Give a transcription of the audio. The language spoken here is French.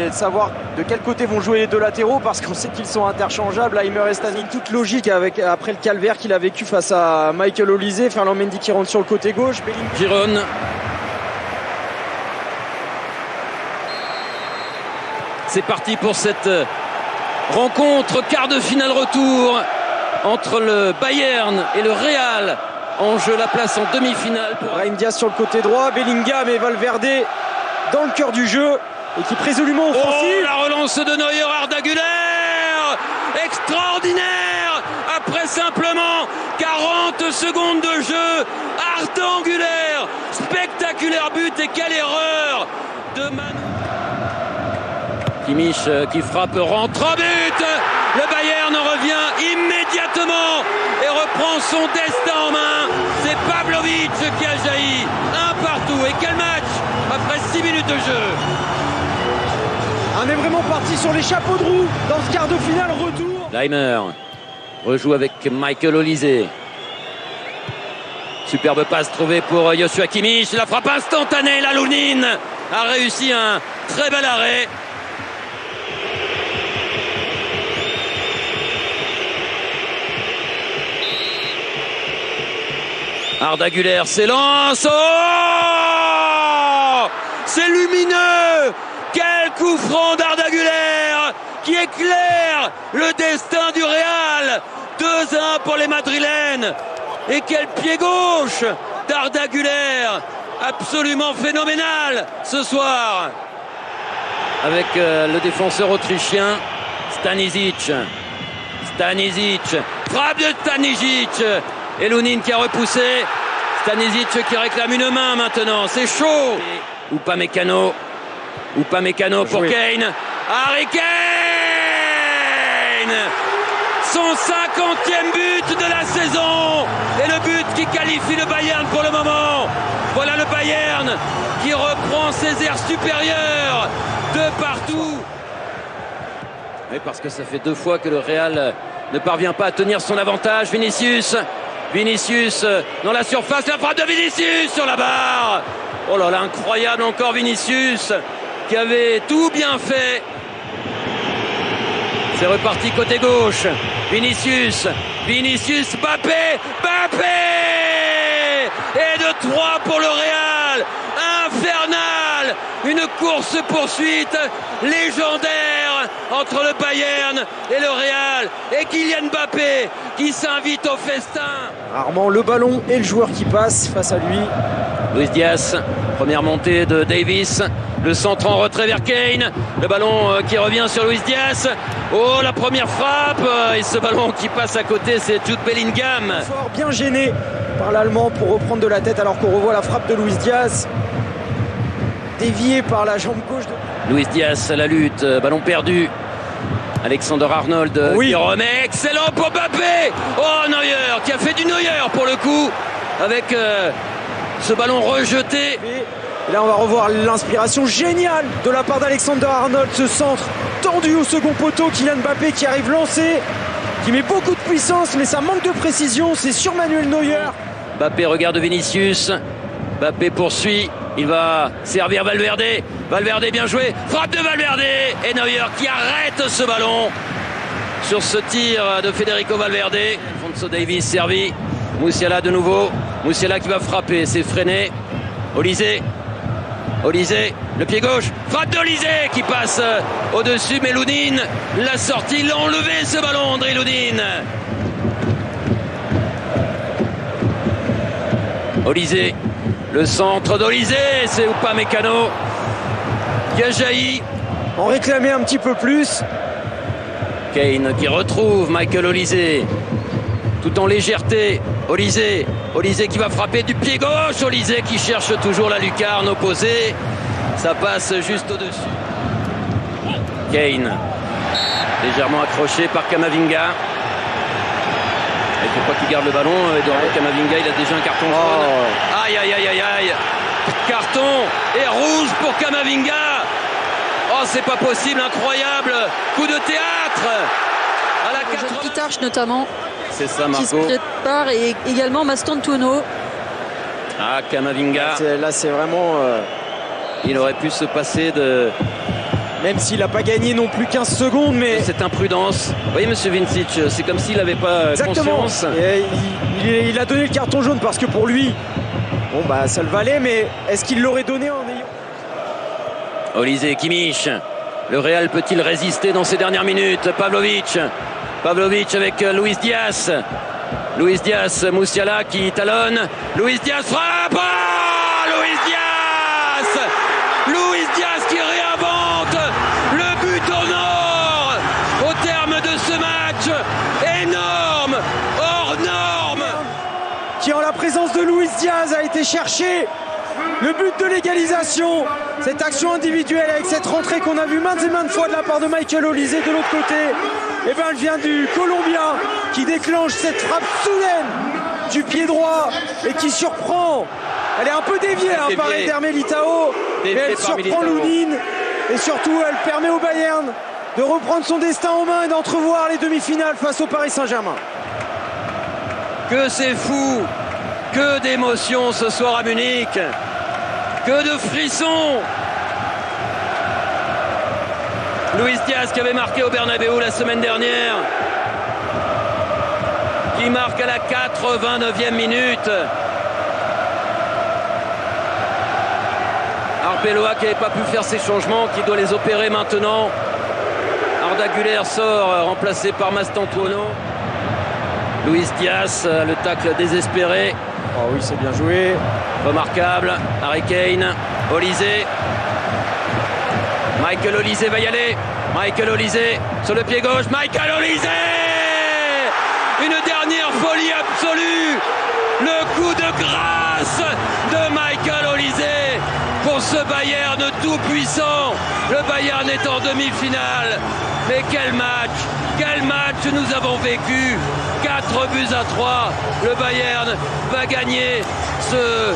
c'est de savoir de quel côté vont jouer les deux latéraux, parce qu'on sait qu'ils sont interchangeables. Aimer et Stanic, toute logique après le calvaire qu'il a vécu face à Michael Olise. Ferland Mendy qui rentre sur le côté gauche. Giron. C'est parti pour cette rencontre, quart de finale retour entre le Bayern et le Real. En jeu la place en demi-finale. Brahim Diaz sur le côté droit, Bellingham et Valverde dans le cœur du jeu. Équipe résolument offensive. Oh, la relance de Neuer, Arda Güler, extraordinaire. Après simplement 40 secondes de jeu, Arda Güler, spectaculaire but, et quelle erreur de Manu. Kimmich qui frappe, rentre en but. Le Bayern revient immédiatement et reprend son destin en main. C'est Pavlovic qui a jailli. Un partout. Et quel match après 6 minutes de jeu. On est vraiment parti sur les chapeaux de roue dans ce quart de finale retour. Leimer rejoue avec Michael Olise. Superbe passe trouvée pour Joshua Kimmich. La frappe instantanée. La Lounine a réussi un très bel arrêt. Arda Güler s'élance. Oh, c'est lumineux. Quel coup franc d'Arda Güler qui éclaire le destin du Real. 2-1 pour les Madrilènes. Et quel pied gauche d'Arda Güler. Absolument phénoménal ce soir. Avec le défenseur autrichien Stanisic. Frappe de Stanisic. Et Lounine qui a repoussé. Stanisic qui réclame une main maintenant. C'est chaud. Upamecano pour Kane. Harry Kane, son 50e but de la saison. Et le but qui qualifie le Bayern pour le moment. Voilà le Bayern qui reprend ses airs supérieurs de partout. Oui, parce que ça fait 2 fois que le Real ne parvient pas à tenir son avantage. Vinicius dans la surface, la frappe de Vinicius sur la barre. Oh là là, incroyable encore Vinicius qui avait tout bien fait. C'est reparti côté gauche. Vinicius, Mbappé. Et de 3 pour le Real. Infernal. Une course-poursuite légendaire entre le Bayern et le Real. Et Kylian Mbappé qui s'invite au festin. Armand, le ballon et le joueur qui passe face à lui. Luis Diaz, première montée de Davis. Le centre en retrait vers Kane. Le ballon qui revient sur Luis Diaz. Oh, la première frappe. Et ce ballon qui passe à côté, c'est Jude Bellingham. Fort bien gêné par l'Allemand pour reprendre de la tête, alors qu'on revoit la frappe de Luis Diaz. Dévié par la jambe gauche de Luis Diaz, la lutte, ballon perdu. Alexander Arnold qui remet, excellent pour Mbappé. Oh, Neuer qui a fait du Neuer pour le coup avec ce ballon rejeté. Et là on va revoir l'inspiration géniale de la part d'Alexander Arnold, ce centre tendu au second poteau. Kylian Mbappé qui arrive lancé, qui met beaucoup de puissance, mais ça manque de précision. C'est sur Manuel Neuer. Mbappé regarde Vinicius. Mbappé poursuit. Il va servir Valverde. Valverde bien joué. Frappe de Valverde. Et Neuer qui arrête ce ballon sur ce tir de Federico Valverde. Alphonso Davies servi. Musiala de nouveau. Musiala qui va frapper. C'est freiné. Olise, le pied gauche. Frappe d'Olise qui passe au-dessus. Mais Lounine l'a sorti. Il a enlevé ce ballon, André Lounine. Olise. Le centre d'Olise, c'est Upamecano qui a jailli. On réclamait un petit peu plus. Kane qui retrouve Michael Olise, tout en légèreté. Olise qui va frapper du pied gauche. Olise qui cherche toujours la lucarne opposée. Ça passe juste au-dessus. Kane, légèrement accroché par Camavinga. Il ne faut pas qu'il garde le ballon. Eduardo Camavinga, il a déjà un carton jaune. Aïe. Carton et rouge pour Camavinga. Oh, c'est pas possible, incroyable. Coup de théâtre à la 80. Pitarch notamment. C'est ça, Qui se Marco. prépare, et également Mastantuono. Camavinga. Là c'est vraiment... Il aurait pu se passer de Même s'il n'a pas gagné non plus 15 secondes, mais... Cette imprudence. Vous voyez, monsieur Vincic, c'est comme s'il n'avait pas Exactement. conscience. Et il a donné le carton jaune parce que pour lui, bon bah ça le valait, mais est-ce qu'il l'aurait donné en ayant... Olysée, Kimmich. Le Real peut-il résister dans ces dernières minutes? Pavlovic avec Luis Diaz. Luis Diaz, Musiala qui talonne. Luis Diaz frappe. Luis Diaz qui réinvente le but au nord au terme de ce match énorme, hors norme. Qui en la présence de Luis Diaz a été chercher le but de l'égalisation. Cette action individuelle avec cette rentrée qu'on a vue maintes et maintes fois de la part de Michael Olysée de l'autre côté, et ben elle vient du Colombien qui déclenche cette frappe soudaine du pied droit et qui surprend. Elle est un peu déviée par Eder Militao, mais elle surprend Lounine et surtout elle permet au Bayern de reprendre son destin en main et d'entrevoir les demi-finales face au Paris Saint-Germain. Que c'est fou, que d'émotions ce soir à Munich, que de frissons. Luis Diaz qui avait marqué au Bernabéu la semaine dernière, qui marque à la 89e minute. Arbeloa qui n'avait pas pu faire ses changements, qui doit les opérer maintenant. Arda Güler sort, remplacé par Mastantuono. Luis Diaz, le tacle désespéré. Oh oui, c'est bien joué. Remarquable. Harry Kane, Olysée. Michael Olysée va y aller. Michael Olysée sur le pied gauche. Michael Olysée! Une dernière folie absolue. Le coup de grâce de Michael Olysée pour ce Bayern tout puissant. Le Bayern est en demi-finale. Mais quel match nous avons vécu. 4 buts à 3. Le Bayern va gagner ce